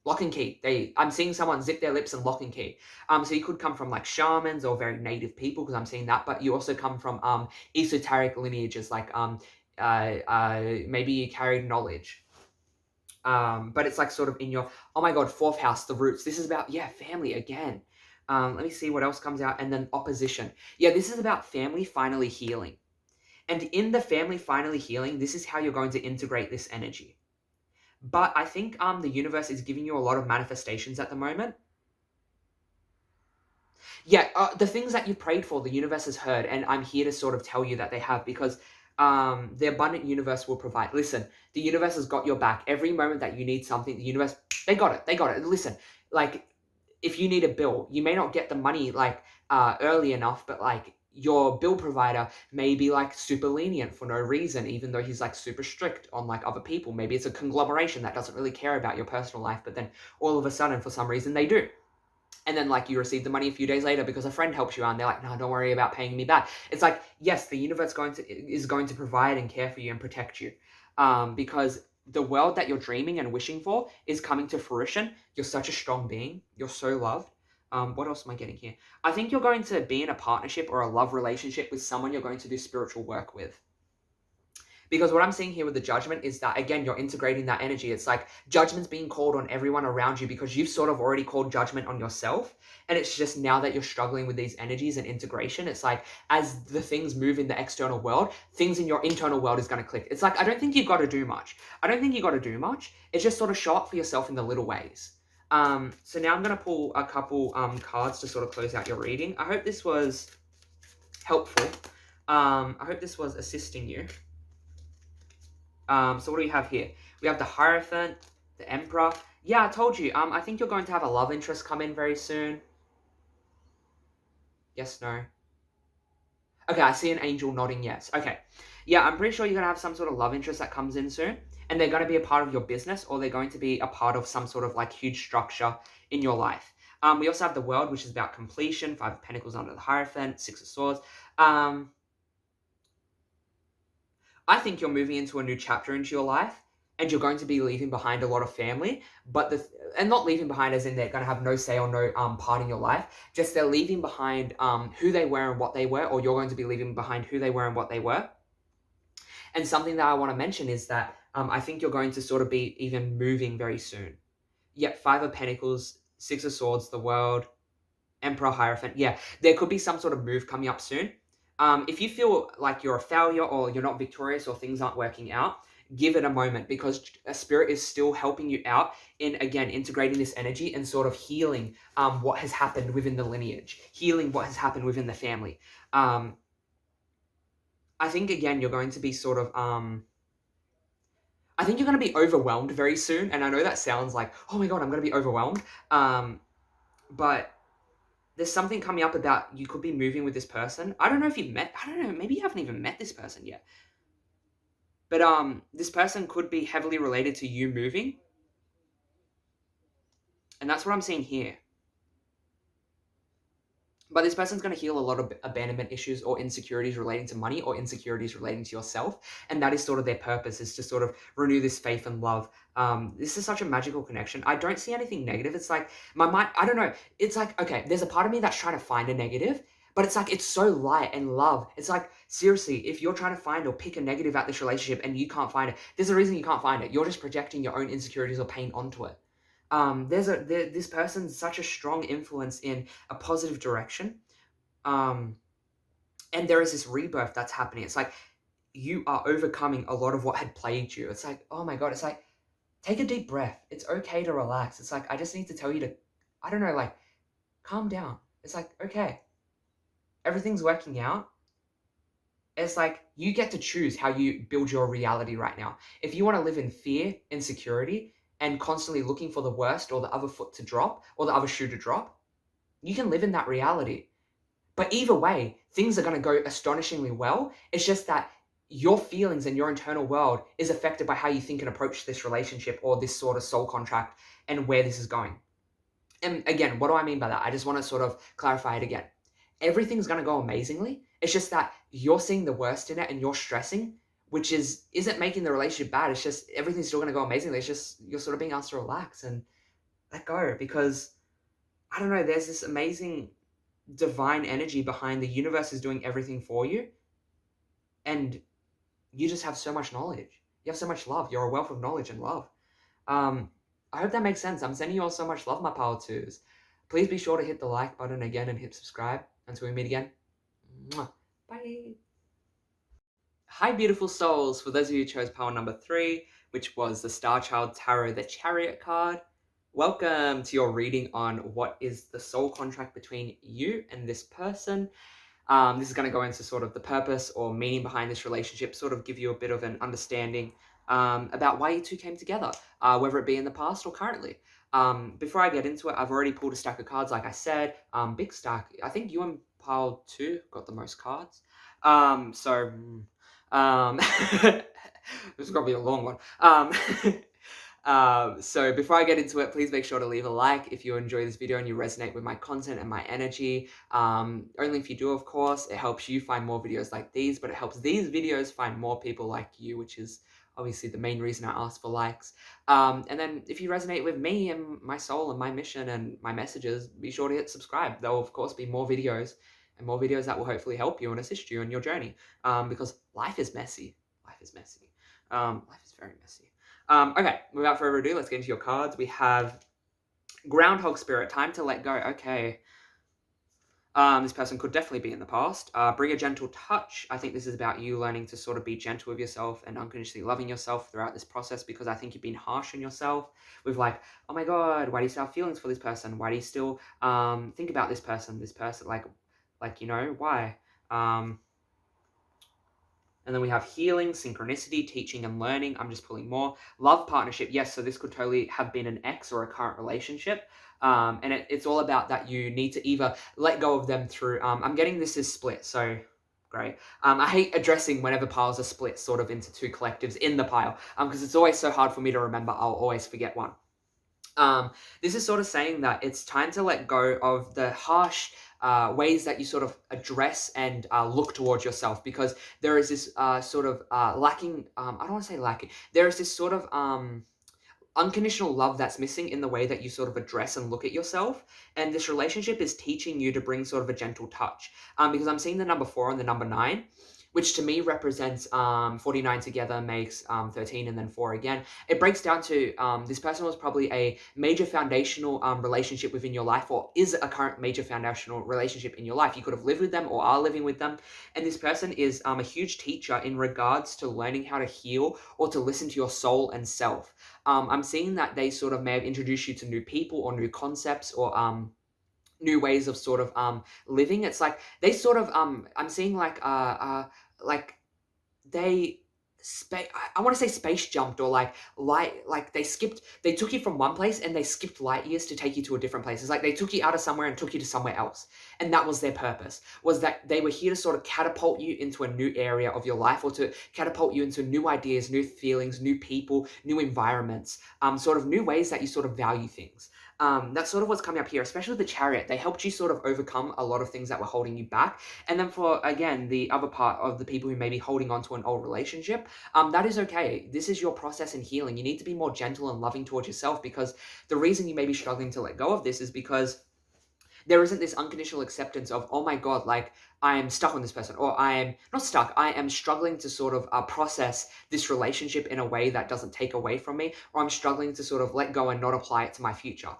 lock and key. I'm seeing someone zip their lips and lock and key. So you could come from like shamans or very native people, because I'm seeing that, but you also come from esoteric lineages, like maybe you carried knowledge. But it's like sort of in your, oh my god, fourth house, the roots. This is about, yeah, family again. Let me see what else comes out. And then opposition. Yeah, this is about family finally healing. And in the family finally healing, this is how you're going to integrate this energy. But I think the universe is giving you a lot of manifestations at the moment. Yeah, the things that you prayed for, the universe has heard, and I'm here to sort of tell you that they have, because the abundant universe will provide. Listen, the universe has got your back. Every moment that you need something, the universe, they got it. Listen, like, if you need a bill, you may not get the money like early enough, but like your bill provider may be like super lenient for no reason, even though he's like super strict on like other people. Maybe it's a conglomeration that doesn't really care about your personal life, but then all of a sudden, for some reason, they do. And then like you receive the money a few days later because a friend helps you out, and they're like, no, don't worry about paying me back. It's like, yes, the universe is going to provide and care for you and protect you, because the world that you're dreaming and wishing for is coming to fruition. You're such a strong being. You're so loved. What else am I getting here? I think you're going to be in a partnership or a love relationship with someone you're going to do spiritual work with. Because what I'm seeing here with the judgment is that, again, you're integrating that energy. It's like judgment's being called on everyone around you because you've sort of already called judgment on yourself. And it's just now that you're struggling with these energies and integration, it's like as the things move in the external world, things in your internal world is going to click. It's like, I don't think you've got to do much. It's just sort of show up for yourself in the little ways. So now I'm going to pull a couple cards to sort of close out your reading. I hope this was helpful. I hope this was assisting you. So what do we have here? We have the Hierophant, the Emperor. Yeah, I told you. I think you're going to have a love interest come in very soon. Yes, no. Okay, I see an angel nodding yes. Okay. Yeah, I'm pretty sure you're going to have some sort of love interest that comes in soon. And they're going to be a part of your business, or they're going to be a part of some sort of like huge structure in your life. We also have the World, which is about completion. 5 of Pentacles under the Hierophant. 6 of Swords. I think you're moving into a new chapter into your life, and you're going to be leaving behind a lot of family, and not leaving behind as in they're going to have no say or no part in your life. Just they're leaving behind who they were and what they were, or you're going to be leaving behind who they were and what they were. And something that I want to mention is that I think you're going to sort of be even moving very soon. Yep, 5 of Pentacles, 6 of Swords, the World, Emperor, Hierophant. Yeah, there could be some sort of move coming up soon. If you feel like you're a failure or you're not victorious or things aren't working out, give it a moment, because a spirit is still helping you out in, again, integrating this energy and sort of healing what has happened within the lineage, healing what has happened within the family. I think, again, you're going to be sort of... I think you're going to be overwhelmed very soon. And I know that sounds like, oh my God, I'm going to be overwhelmed. But there's something coming up about you could be moving with this person. I don't know if you've met, I don't know, maybe you haven't even met this person yet. But this person could be heavily related to you moving. And that's what I'm seeing here. But this person's going to heal a lot of abandonment issues or insecurities relating to money or insecurities relating to yourself. And that is sort of their purpose, is to sort of renew this faith and love. This is such a magical connection. I don't see anything negative. It's like my mind, I don't know. It's like, okay, there's a part of me that's trying to find a negative, but it's like, it's so light and love. It's like, seriously, if you're trying to find or pick a negative at this relationship and you can't find it, there's a reason you can't find it. You're just projecting your own insecurities or pain onto it. This person's such a strong influence in a positive direction. And there is this rebirth that's happening. It's like you are overcoming a lot of what had plagued you. It's like, oh my God, it's like, take a deep breath. It's okay to relax. It's like, I just need to tell you to, I don't know, like, calm down. It's like, okay, everything's working out. It's like, you get to choose how you build your reality right now. If you want to live in fear, insecurity, and constantly looking for the worst or the other foot to drop or the other shoe to drop, you can live in that reality. But either way, things are going to go astonishingly well. It's just that your feelings and your internal world is affected by how you think and approach this relationship or this sort of soul contract and where this is going. And again, what do I mean by that? I just want to sort of clarify it again. Everything's going to go amazingly. It's just that you're seeing the worst in it and you're stressing, which isn't making the relationship bad. It's just everything's still going to go amazingly. It's just you're sort of being asked to relax and let go, because I don't know, there's this amazing divine energy behind the universe is doing everything for you, and you just have so much knowledge. You have so much love. You're a wealth of knowledge and love. I hope that makes sense. I'm sending you all so much love, my power twos. Please be sure to hit the like button again and hit subscribe. Until we meet again. Mwah. Bye. Hi, beautiful souls. For those of you who chose power number 3, which was the Star Child Tarot, the Chariot card, welcome to your reading on what is the soul contract between you and this person. This is going to go into sort of the purpose or meaning behind this relationship, sort of give you a bit of an understanding about why you two came together, whether it be in the past or currently. Before I get into it, I've already pulled a stack of cards, like I said, big stack. I think you and pile 2 got the most cards. This is going to be a long one. So before I get into it, please make sure to leave a like if you enjoy this video and you resonate with my content and my energy. Only if you do, of course. It helps you find more videos like these, but it helps these videos find more people like you, which is obviously the main reason I ask for likes. And then if you resonate with me and my soul and my mission and my messages, be sure to hit subscribe. There will, of course, be more videos and more videos that will hopefully help you and assist you in your journey. Because life is messy. Life is messy. Life is very messy. Okay, without further ado, let's get into your cards. We have Groundhog Spirit, time to let go. Okay. This person could definitely be in the past. Bring a gentle touch. I think this is about you learning to sort of be gentle with yourself and unconditionally loving yourself throughout this process, because I think you've been harsh on yourself with like, oh my God, why do you still have feelings for this person? Why do you still think about this person, like, you know, why? And And then we have healing, synchronicity, teaching and learning. I'm just pulling more. Love, partnership. Yes, so this could totally have been an ex or a current relationship. And it's all about that you need to either let go of them through, I'm getting this is split, so great. I hate addressing whenever piles are split sort of into two collectives in the pile, because it's always so hard for me to remember. I'll always forget one. This is sort of saying that it's time to let go of the harsh ways that you sort of address and look towards yourself, because there is this sort of lacking, I don't want to say lacking, there is this sort of unconditional love that's missing in the way that you sort of address and look at yourself. And this relationship is teaching you to bring sort of a gentle touch. Because I'm seeing the number 4 and the number 9, which to me represents 49 together makes 13 and then 4 again. It breaks down to this person was probably a major foundational relationship within your life, or is a current major foundational relationship in your life. You could have lived with them or are living with them. And this person is a huge teacher in regards to learning how to heal or to listen to your soul and self. I'm seeing that they sort of may have introduced you to new people or new concepts or new ways of sort of living. It's like they sort of I'm seeing like they I want to say space jumped, or like they took you from one place and they skipped light years to take you to a different place. It's like they took you out of somewhere and took you to somewhere else, and that was their purpose, was that they were here to sort of catapult you into a new area of your life, or to catapult you into new ideas, new feelings, new people, new environments, sort of new ways that you sort of value things. That's sort of what's coming up here, especially the Chariot. They helped you sort of overcome a lot of things that were holding you back. And then for, again, the other part of the people who may be holding on to an old relationship, that is okay. This is your process in healing. You need to be more gentle and loving towards yourself, because the reason you may be struggling to let go of this is because there isn't this unconditional acceptance of, oh my God, like I am stuck on this person, or I am not stuck, I am struggling to sort of process this relationship in a way that doesn't take away from me, or I'm struggling to sort of let go and not apply it to my future.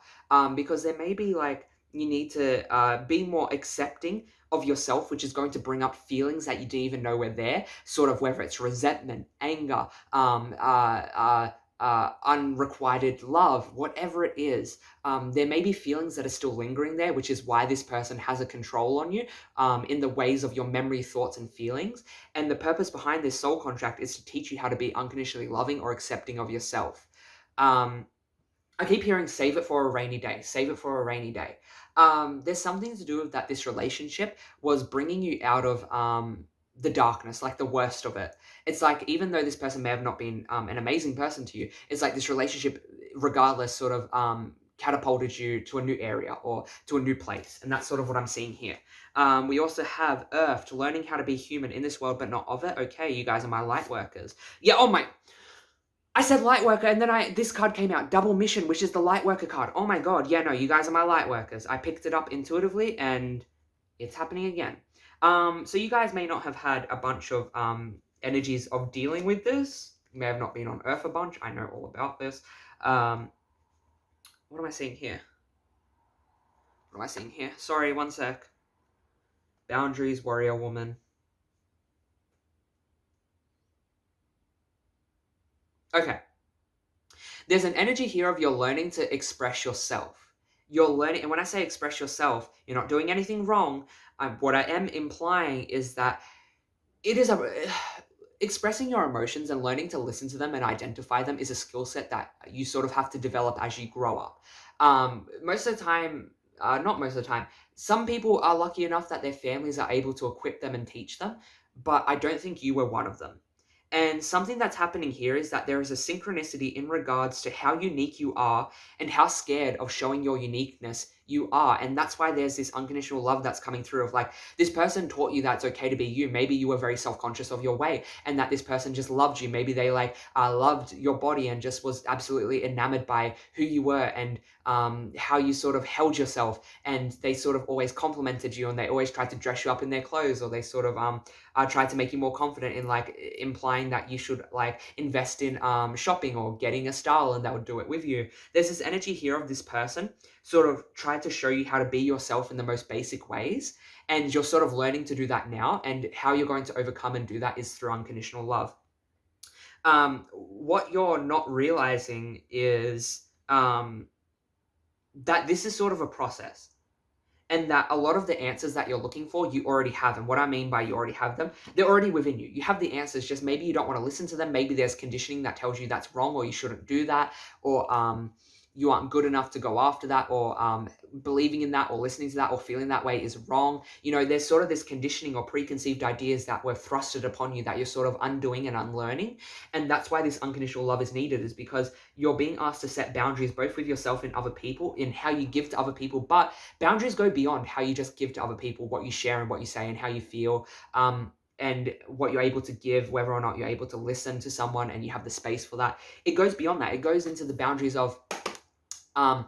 Because there may be like, you need to be more accepting of yourself, which is going to bring up feelings that you didn't even know were there, sort of whether it's resentment, anger, unrequited love, whatever it is. There may be feelings that are still lingering there, which is why this person has a control on you in the ways of your memory, thoughts, and feelings. And the purpose behind this soul contract is to teach you how to be unconditionally loving or accepting of yourself. I keep hearing save it for a rainy day, save it for a rainy day. There's something to do with that this relationship was bringing you out of the darkness, like the worst of it. It's like, even though this person may have not been an amazing person to you, it's like this relationship, regardless, sort of catapulted you to a new area or to a new place. And that's sort of what I'm seeing here. We also have Earth, learning how to be human in this world, but not of it. Okay, you guys are my light workers. Yeah, oh my... I said light worker, and then this card came out, double mission, which is the light worker card. Oh my God, yeah, no, you guys are my light workers. I picked it up intuitively, and it's happening again. So you guys may not have had a bunch of energies of dealing with this. You may have not been on Earth a bunch. I know all about this. What am I seeing here? What am I seeing here? Sorry, one sec. Boundaries, warrior woman. Okay. There's an energy here of you're learning to express yourself. You're learning, and when I say express yourself, you're not doing anything wrong. What I am implying is that it is expressing your emotions and learning to listen to them and identify them is a skill set that you sort of have to develop as you grow up. Most of the time, not most of the time, some people are lucky enough that their families are able to equip them and teach them, but I don't think you were one of them. And something that's happening here is that there is a synchronicity in regards to how unique you are and how scared of showing your uniqueness you are. And that's why there's this unconditional love that's coming through of like, this person taught you that it's okay to be you. Maybe you were very self-conscious of your way, and that this person just loved you. Maybe they loved your body and just was absolutely enamored by who you were and how you sort of held yourself. And they sort of always complimented you, and they always tried to dress you up in their clothes, or they sort of tried to make you more confident in like implying that you should like invest in shopping or getting a style, and that would do it with you. There's this energy here of this person sort of tried to show you how to be yourself in the most basic ways, and you're sort of learning to do that now, and how you're going to overcome and do that is through unconditional love. What you're not realizing is that this is sort of a process. and that a lot of the answers that you're looking for, you already have. And what I mean by you already have them, they're already within you. You have the answers, just maybe you don't want to listen to them. Maybe there's conditioning that tells you that's wrong or you shouldn't do that, or you aren't good enough to go after that, or believing in that or listening to that or feeling that way is wrong. You know, there's sort of this conditioning or preconceived ideas that were thrusted upon you that you're sort of undoing and unlearning. And that's why this unconditional love is needed, is because you're being asked to set boundaries both with yourself and other people in how you give to other people. But boundaries go beyond how you just give to other people, what you share and what you say and how you feel. And what you're able to give, whether or not you're able to listen to someone and you have the space for that. It goes beyond that. It goes into the boundaries of, why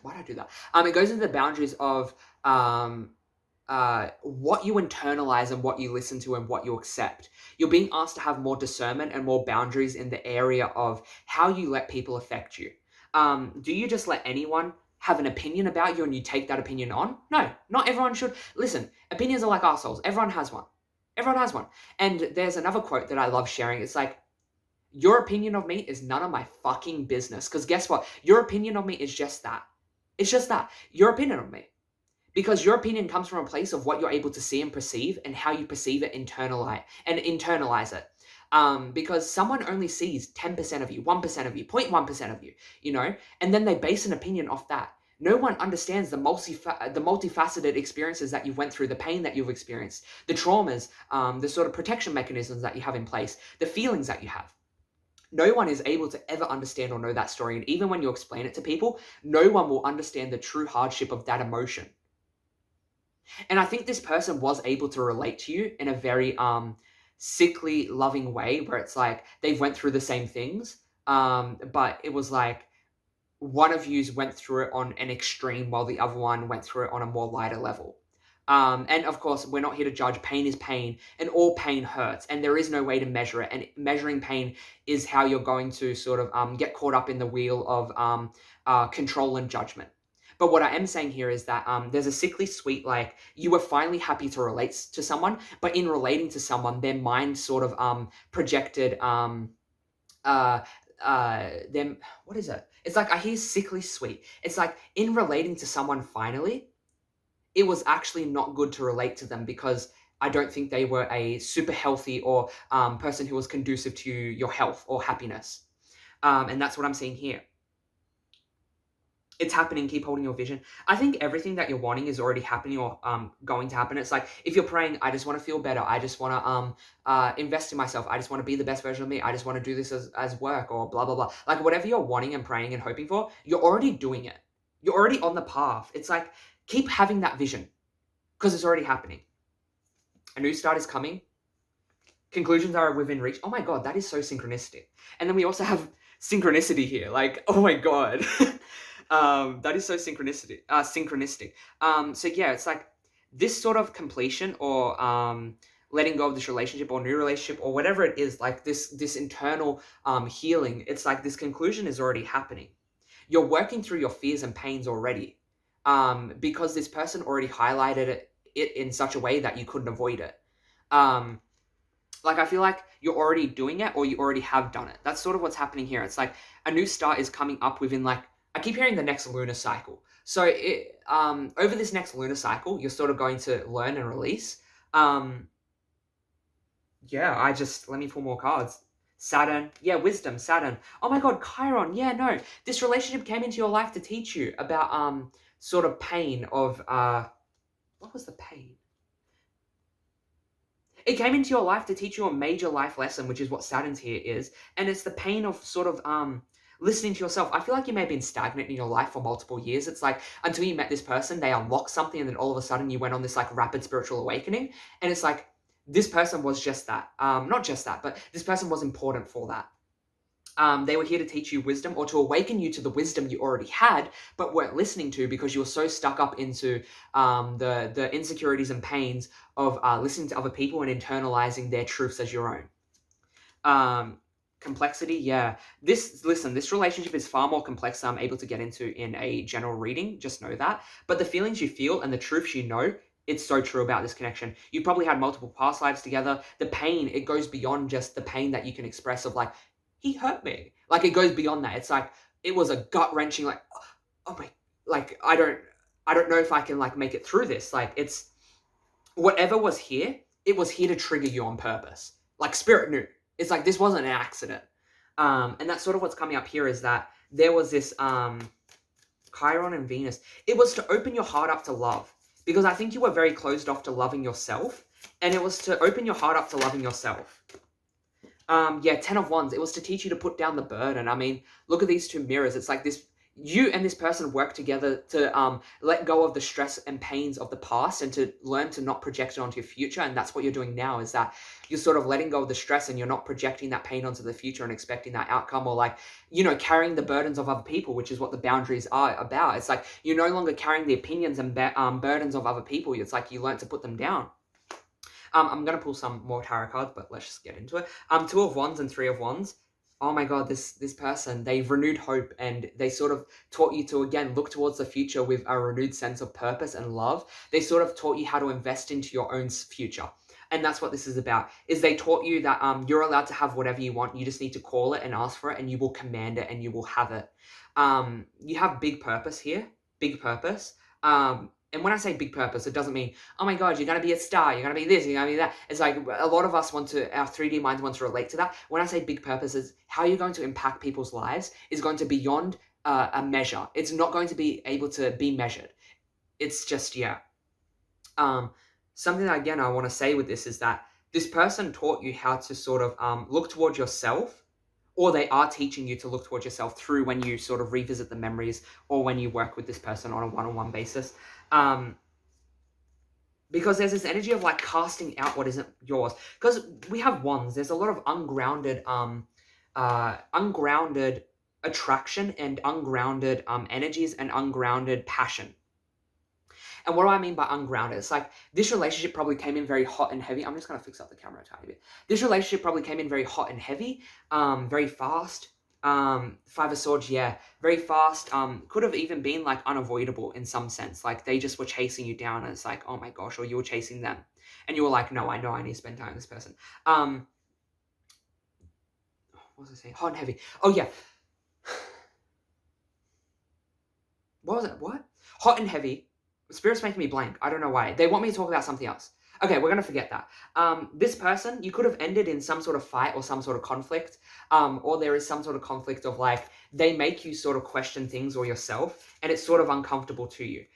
did I do that? It goes into the boundaries of what you internalize and what you listen to and what you accept. You're being asked to have more discernment and more boundaries in the area of how you let people affect you. Do you just let anyone have an opinion about you and you take that opinion on? No, not everyone should. Listen, opinions are like assholes. Everyone has one. Everyone has one. And there's another quote that I love sharing. It's like, your opinion of me is none of my fucking business. Because guess what? Your opinion of me is just that. It's just that. Your opinion of me. Because your opinion comes from a place of what you're able to see and perceive and how you perceive it, internalize it. Because someone only sees 10% of you, 1% of you, 0.1% of you, you know, and then they base an opinion off that. No one understands the multifaceted experiences that you've went through, the pain that you've experienced, the traumas, the sort of protection mechanisms that you have in place, the feelings that you have. No one is able to ever understand or know that story. And even when you explain it to people, no one will understand the true hardship of that emotion. And I think this person was able to relate to you in a very sickly, loving way, where it's like they've went through the same things, but it was like one of yous went through it on an extreme while the other one went through it on a more lighter level. And of course, we're not here to judge. Pain is pain, and all pain hurts, and there is no way to measure it. And measuring pain is how you're going to sort of get caught up in the wheel of control and judgment. But what I am saying here is that there's a sickly sweet, like, you were finally happy to relate to someone, but in relating to someone, their mind sort of projected them. What is it? It's like, I hear sickly sweet. It's like, in relating to someone finally, it was actually not good to relate to them, because I don't think they were a super healthy or person who was conducive to your health or happiness. And that's what I'm seeing here. It's happening. Keep holding your vision. I think everything that you're wanting is already happening or going to happen. It's like, if you're praying, I just want to feel better. I just want to invest in myself. I just want to be the best version of me. I just want to do this as work, or blah, blah, blah. Like, whatever you're wanting and praying and hoping for, you're already doing it. You're already on the path. It's like, keep having that vision, because it's already happening. A new start is coming. Conclusions are within reach. Oh my God, that is so synchronistic. And then we also have synchronicity here. Like, oh my God. That is so synchronistic. So yeah, it's like this sort of completion, or letting go of this relationship or new relationship or whatever it is, like this internal healing. It's like this conclusion is already happening. You're working through your fears and pains already, because this person already highlighted it in such a way that you couldn't avoid it. Like, I feel like you're already doing it, or you already have done it. That's sort of what's happening here. It's like a new start is coming up within, like, I keep hearing the next lunar cycle. So over this next lunar cycle, you're sort of going to learn and release. Yeah, let me pull more cards. Saturn. Yeah, wisdom, Saturn. Oh my God, Chiron. Yeah, no. This relationship came into your life to teach you about sort of pain of, what was the pain? It came into your life to teach you a major life lesson, which is what Saturn's here is. And it's the pain of sort of listening to yourself. I feel like you may have been stagnant in your life for multiple years. It's like, until you met this person, they unlocked something, and then all of a sudden you went on this like rapid spiritual awakening. And it's like, this person was just that. Not just that, but this person was important for that. They were here to teach you wisdom, or to awaken you to the wisdom you already had, but weren't listening to, because you were so stuck up into the insecurities and pains of listening to other people and internalizing their truths as your own. Complexity, yeah. This relationship is far more complex than I'm able to get into in a general reading, just know that. But the feelings you feel and the truths you know, it's so true about this connection. You probably had multiple past lives together. The pain, it goes beyond just the pain that you can express of like, he hurt me. Like, it goes beyond that. It's like, it was a gut-wrenching, like, oh my, like, I don't know if I can like make it through this. Like it's whatever was here, it was here to trigger you on purpose. Like spirit knew. It's like this wasn't an accident. And that's sort of what's coming up here is that there was this Chiron and Venus. It was to open your heart up to love. Because I think you were very closed off to loving yourself. And it was to open your heart up to loving yourself. Yeah, 10 of Wands. It was to teach you to put down the burden. I mean, look at these two mirrors. It's like this, you and this person work together to let go of the stress and pains of the past and to learn to not project it onto your future. And that's what you're doing now, is that you're sort of letting go of the stress and you're not projecting that pain onto the future and expecting that outcome, or like, you know, carrying the burdens of other people, which is what the boundaries are about. It's like you're no longer carrying the opinions and burdens of other people. It's like you learn to put them down. I'm going to pull some more tarot cards, but let's just get into it. 2 of Wands and 3 of Wands. Oh my God, this person, they've renewed hope and they sort of taught you to, again, look towards the future with a renewed sense of purpose and love. They sort of taught you how to invest into your own future. And that's what this is about, is they taught you that you're allowed to have whatever you want. You just need to call it and ask for it, and you will command it and you will have it. You have big purpose here, big purpose. And when I say big purpose, it doesn't mean, oh my God, you're going to be a star, you're going to be this, you're going to be that. It's like a lot of us want to, our 3D minds want to relate to that. When I say big purpose, is how you're going to impact people's lives is going to be beyond a measure. It's not going to be able to be measured. It's just, yeah. Something that, again, I want to say with this is that this person taught you how to sort of look towards yourself, or they are teaching you to look towards yourself through when you sort of revisit the memories or when you work with this person on a one-on-one basis. Because there's this energy of like casting out what isn't yours. Because we have Wands, there's a lot of ungrounded attraction and ungrounded energies and ungrounded passion. And what do I mean by ungrounded? It's like this relationship probably came in very hot and heavy. I'm just going to fix up the camera a tiny bit. This relationship probably came in very hot and heavy, very fast. 5 of Swords, yeah, very fast. Could have even been like unavoidable in some sense. Like they just were chasing you down and it's like, oh my gosh, or you were chasing them. And you were like, no, I know I need to spend time with this person. What was I saying? Hot and heavy. Oh yeah. What was it? What? Hot and heavy. Spirit's making me blank. I don't know why. They want me to talk about something else. Okay, we're going to forget that. This person, you could have ended in some sort of fight or some sort of conflict. Or there is some sort of conflict of like, they make you sort of question things or yourself, and it's sort of uncomfortable to you.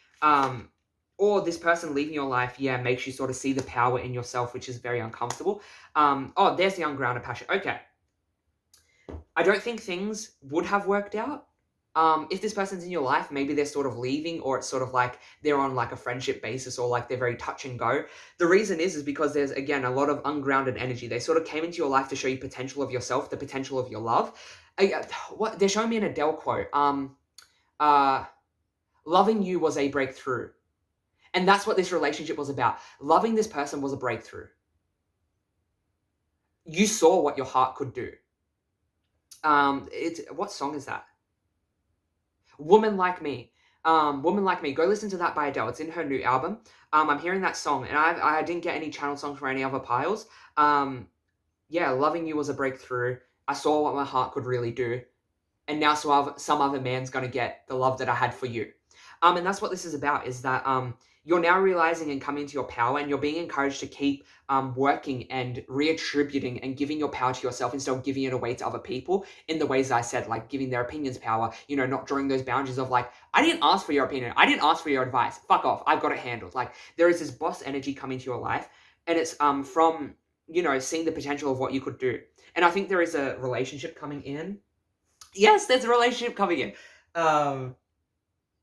Or this person leaving your life, yeah, makes you sort of see the power in yourself, which is very uncomfortable. Oh, there's the ungrounded passion. Okay. I don't think things would have worked out. If this person's in your life, maybe they're sort of leaving, or it's sort of like they're on like a friendship basis, or like they're very touch and go. The reason is because there's, again, a lot of ungrounded energy. They sort of came into your life to show you potential of yourself, the potential of your love. What they're showing me in a Adele quote, loving you was a breakthrough. And that's what this relationship was about. Loving this person was a breakthrough. You saw what your heart could do. What song is that? Woman Like Me. Woman Like Me. Go listen to that by Adele. It's in her new album. I'm hearing that song, and I didn't get any channel songs for any other piles. Yeah, loving you was a breakthrough. I saw what my heart could really do. And now some other man's going to get the love that I had for you. And that's what this is about, is that you're now realizing and coming into your power, and you're being encouraged to keep working and reattributing and giving your power to yourself instead of giving it away to other people in the ways I said, like giving their opinions power, you know, not drawing those boundaries of like, I didn't ask for your opinion. I didn't ask for your advice. Fuck off. I've got it handled. Like there is this boss energy coming to your life, and it's from, you know, seeing the potential of what you could do. And I think there is a relationship coming in. Yes, there's a relationship coming in.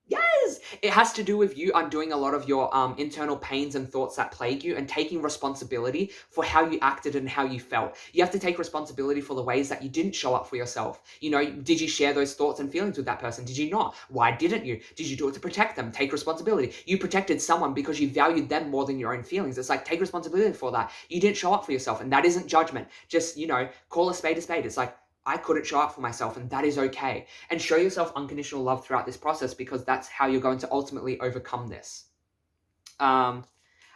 Yes, it has to do with you undoing a lot of your internal pains and thoughts that plague you, and taking responsibility for how you acted and how you felt. You have to take responsibility for the ways that you didn't show up for yourself. You know, did you share those thoughts and feelings with that person? Did you not? Why didn't you? Did you do it to protect them? Take responsibility. You protected someone because you valued them more than your own feelings. It's like, take responsibility for that. You didn't show up for yourself, and that isn't judgment. Just, you know, call a spade a spade. It's like, I couldn't show up for myself, and that is okay. And show yourself unconditional love throughout this process, because that's how you're going to ultimately overcome this. I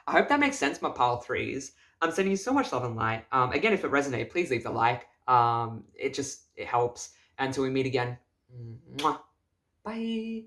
hope that makes sense, my pile threes. I'm sending you so much love and light. Again, if it resonated, please leave the like. It helps. Until we meet again. Mwah. Bye.